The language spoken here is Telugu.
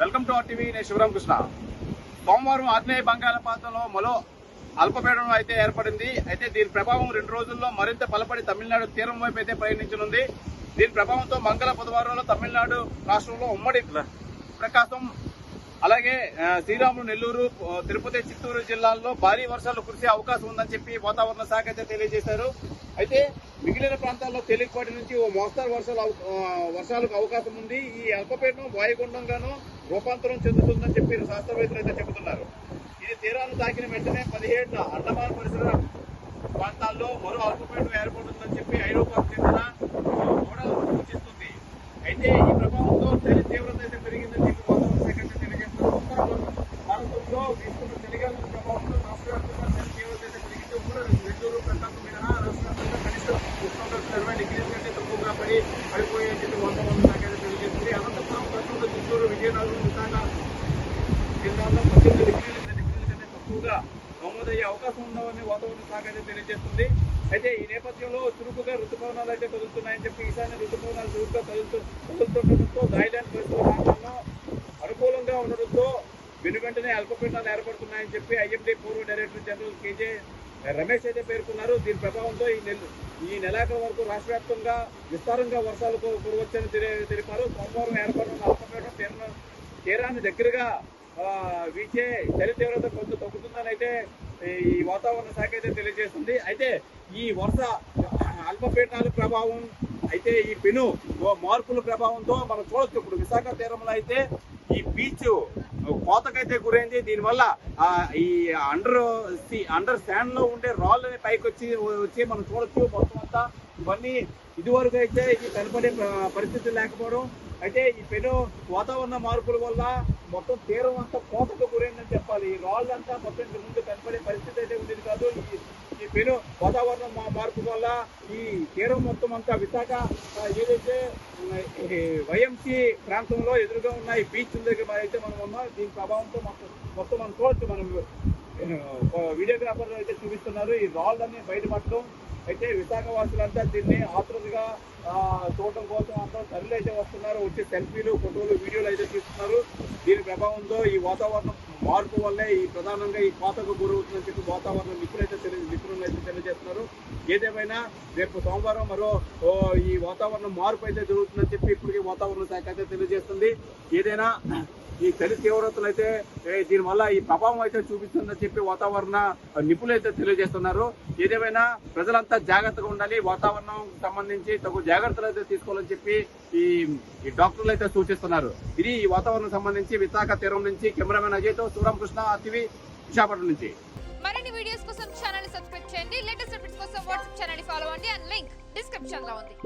Welcome to our TV. నేను శివరామకృష్ణ. సోమవారం ఆగ్నేయ బంగాళాఖాతంలో మరో అల్పపీడనం అయితే ఏర్పడింది. అయితే దీని ప్రభావం 2 రోజుల్లో మరింత బలపడి తమిళనాడు తీరం వైపు అయితే ప్రయాణించనుంది. దీని ప్రభావంతో మంగళ బుధవారంలో తమిళనాడు రాష్ట్రంలో ఉమ్మడి ప్రకాశం, అలాగే శ్రీరాములు, నెల్లూరు, తిరుపతి, చిత్తూరు జిల్లాల్లో భారీ వర్షాలు కురిసే అవకాశం ఉందని చెప్పి వాతావరణ శాఖ అయితే తెలియజేశారు. అయితే మిగిలిన ప్రాంతాల్లో తేలికపాటి నుంచి ఓ మోస్తరు వర్షాలకు అవకాశం ఉంది. ఈ అల్పపీడనం వాయుగుండంగానూ రూపాంతరం చెందుతుందని చెప్పి శాస్త్రవేత్తలు అయితే చెబుతున్నారు. ఇది తీరాన్ని తాకిన వెంటనే 17 అండమాన్ పరిసర ప్రాంతాల్లో మరో అల్పపీడనం ఏర్పడుతుందని చెప్పి ఐరోపాకు చెందిన మోడల్ సూచిస్తుంది. అయితే ఈ ప్రభావంతో చలి తీవ్రత అయితే పెరిగిందని చెప్పి వాతావరణ శాఖ అయితే తెలియజేస్తున్నారు. ఉత్తర భారతంలో వీస్తున్న చలిగాలుల ప్రభావంతో రాష్ట్ర వ్యాప్తంగా చలి తీవ్రత అయితే పెరిగింది. నెల్లూరు, ప్రకాశం మినహా రాష్ట్ర వ్యాప్తంగా కనిష్ట ఉష్ణోగ్రత 20 డిగ్రీల కంటే తక్కువగా పడిపోయే చెప్పి వాతావరణ శాఖ అయితే తెలియజేస్తుంది. అనంతపురం, కర్నూలు, చిత్తూరు, విజయనగరం, విశాఖ జిల్లాల్లో 18 డిగ్రీల కంటే తక్కువగా నమోదయ్యే అవకాశం ఉందని వాతావరణ శాఖ అయితే తెలియజేస్తుంది. అయితే ఈ నేపథ్యంలో చురుకుగా రుతుపవనాలు అయితే కదులుతున్నాయని చెప్పి ఈశాన్య రుతుపవనాలు చురుకుగా కదులుతుండటంతో థాయిలాండ్ పరిసర ప్రాంతాల్లో అనుకూలంగా ఉండడంతో వెనువెంటనే అల్పపీడనాలు ఏర్పడుతున్నాయని చెప్పి ఐఎండీ పూర్వ డైరెక్టర్ జనరల్ కేజే రమేష్ అయితే పేర్కొన్నారు. దీని ప్రభావంతో ఈ నెలాఖరు వరకు రాష్ట్ర వ్యాప్తంగా విస్తారంగా వర్షాలు కురవచ్చని తెలిపారు. సోమవారం ఏర్పడిన అల్పపీడనం తీరాన్ని దగ్గరగా వీచే చలి తీవ్రత కొంత తగ్గుతుందని అయితే ఈ వాతావరణ శాఖ అయితే తెలియజేస్తుంది. అయితే ఈ వర్ష అల్పపీడనాల ప్రభావం అయితే ఈ పెను మార్పుల ప్రభావంతో మనం చూడొచ్చు. ఇప్పుడు విశాఖ తీరంలో అయితే ఈ బీచ్ కోతకైతే గురైంది. దీనివల్ల ఈ అండర్ శాండ్ లో ఉండే రాళ్ళని పైకి వచ్చి మనం చూడొచ్చు. మొత్తం అంతా ఇవన్నీ ఇదివరకు అయితే ఇది కనపడే పరిస్థితి లేకపోవడం, అయితే ఈ పెను వాతావరణ మార్పుల వల్ల మొత్తం తీరం అంతా కోతకు గురైందని చెప్పాలి. ఈ రాళ్ళంతా మొత్తం ఇంటి ముందు కనపడే పరిస్థితి అయితే ఉండేది కాదు. ఈ పెను వాతావరణ మార్పు వల్ల ఈ తీరం మొత్తం అంతా విశాఖ ఏదైతే వైఎంసీ ప్రాంతంలో ఎదురుగా ఉన్న ఈ బీచ్ దగ్గర అయితే మనం ఉన్నాం. దీని ప్రభావంతో మొత్తం మనం చూడొచ్చు. మనం వీడియోగ్రాఫర్లు అయితే చూపిస్తున్నారు ఈ రాళ్ళన్నీ బయటపడటం. అయితే విశాఖ వాసులంతా దీన్ని ఆతృతగా చూడటం కోసం అందరూ తరలి అయితే వస్తున్నారు. వచ్చి సెల్ఫీలు, ఫోటోలు, వీడియోలు అయితే తీస్తున్నారు. దీని ప్రభావంతో ఈ వాతావరణం మార్పు వల్లే ఈ ప్రధానంగా ఈ కోతకు గురవుతుందని చెప్పి వాతావరణ నిపుణులు అయితే తెలియజేస్తున్నారు. ఏదేమైనా రేపు సోమవారం మరో ఈ వాతావరణ మార్పు అయితే జరుగుతుందని చెప్పి ఇప్పటికీ వాతావరణ శాఖ అయితే తెలియజేస్తుంది. ఏదైనా ఈ చలి తీవ్రతలు అయితే దీనివల్ల ఈ ప్రభావం అయితే చూపిస్తుందని చెప్పి వాతావరణ నిపుణులు అయితే తెలియజేస్తున్నారు. ఏదేమైనా ప్రజలంతా జాగ్రత్తగా ఉండాలి. వాతావరణం సంబంధించి తగు జాగ్రత్తలు అయితే తీసుకోవాలని చెప్పి ఈ డాక్టర్లు అయితే సూచిస్తున్నారు. ఇది ఈ వాతావరణం సంబంధించి విశాఖ తీరం నుంచి కెమెరామెన్ అజయ్తో శివరామకృష్ణ, టీవీ, విశాఖపట్నం నుంచి. మరిన్ని వీడియోస్ కోసం ఛానల్ ని సబ్స్క్రైబ్ చేయండి. లేటెస్ట్ అప్డేట్స్ కోసం వాట్సాప్ ఛానల్ ని ఫాలో అవ్వండి. అండ్ లింక్ డిస్క్రిప్షన్ లో ఉంది.